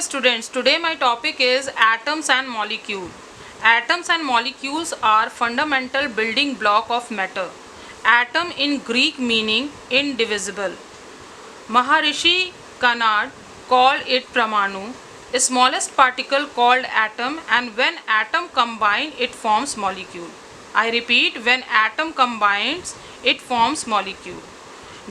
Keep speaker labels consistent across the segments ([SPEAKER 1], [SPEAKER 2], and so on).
[SPEAKER 1] students, today my topic is atoms and molecule. Atoms and molecules are fundamental building block of matter. Atom in Greek meaning indivisible. Maharishi Kanad called it Pramanu, smallest particle called atom, and when atom combine it forms molecule. I repeat, when atom combines it forms molecule.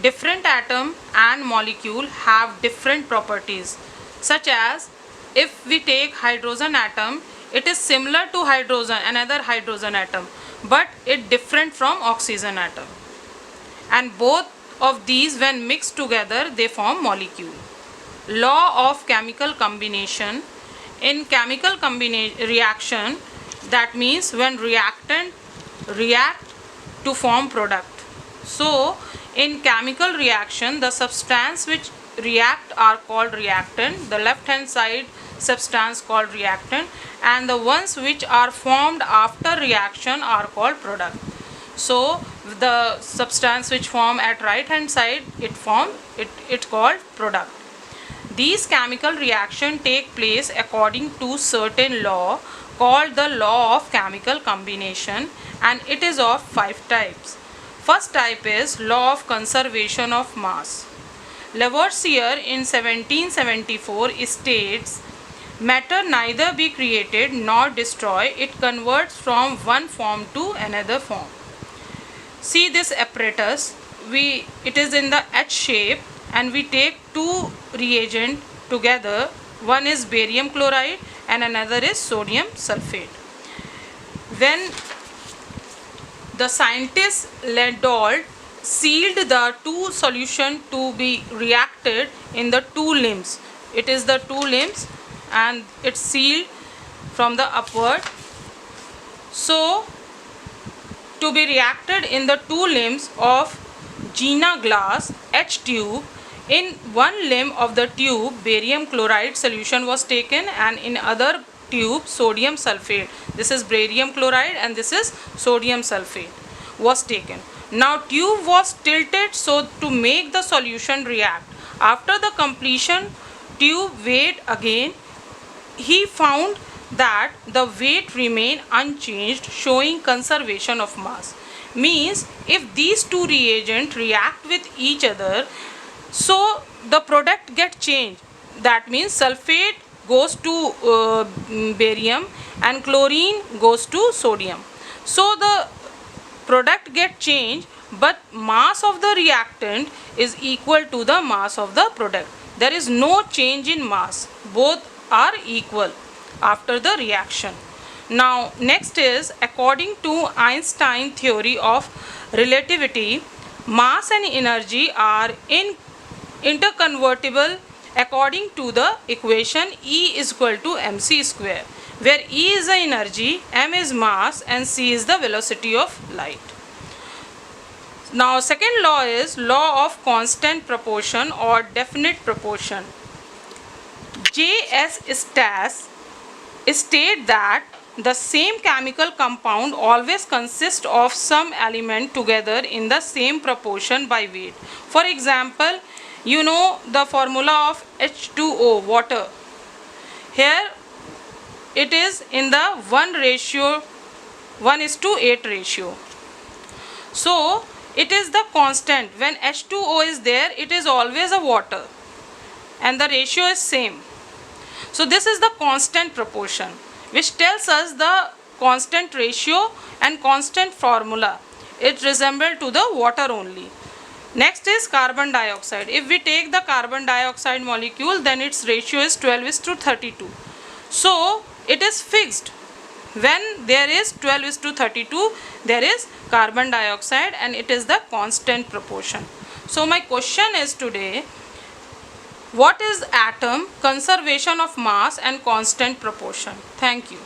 [SPEAKER 1] Different atom and molecule have different properties, such as if we take hydrogen atom, it is similar to another hydrogen atom, but it different from oxygen atom, and both of these when mixed together they form molecule. Law of chemical combination. In chemical reaction, that means when reactant react to form product. So in chemical reaction, the substance which react are called reactant, the left hand side substance called reactant, and the ones which are formed after reaction are called product. So the substance which form at right hand side, it's called product. These chemical reaction take place according to certain law called the law of chemical combination, and it is of 5 types. First type is law of conservation of mass. Lavoisier in 1774 states, matter neither be created nor destroyed, it converts from one form to another form. See this apparatus, it is in the H shape, and we take two reagent together. One is barium chloride and another is sodium sulfate. When the scientist Landolt sealed the two solution to be reacted in the two limbs. It is the two limbs and it's sealed from the upward. So to be reacted in the two limbs of Jena glass H tube, in one limb of the tube barium chloride solution was taken, and in other tube sodium sulfate, this is barium chloride and this is sodium sulfate, was taken. Now tube was tilted so to make the solution react. After the completion, tube weighed again. He found that the weight remained unchanged, showing conservation of mass. Means if these two reagents react with each other, so the product get changed. That means sulfate goes to barium and chlorine goes to sodium. So the product get changed, but mass of the reactant is equal to the mass of the product. There is no change in mass. Both are equal after the reaction. Now next is, according to Einstein theory of relativity, mass and energy are interconvertible according to the equation E is equal to mc square, where E is the energy, m is mass, and c is the velocity of light. Now second law is law of constant proportion or definite proportion. J.S. Stas state that the same chemical compound always consists of some element together in the same proportion by weight. For example, you know the formula of H2O, water. Here it is in the 1:8 ratio. So it is the constant. When H2O is there, it is always a water and the ratio is same. So this is the constant proportion, which tells us the constant ratio and constant formula. It resembles to the water only. Next is carbon dioxide. If we take the carbon dioxide molecule, then its ratio is 12:32. So it is fixed. When there is 12:32, there is carbon dioxide and it is the constant proportion. So my question is today, what is atom, conservation of mass and constant proportion? Thank you.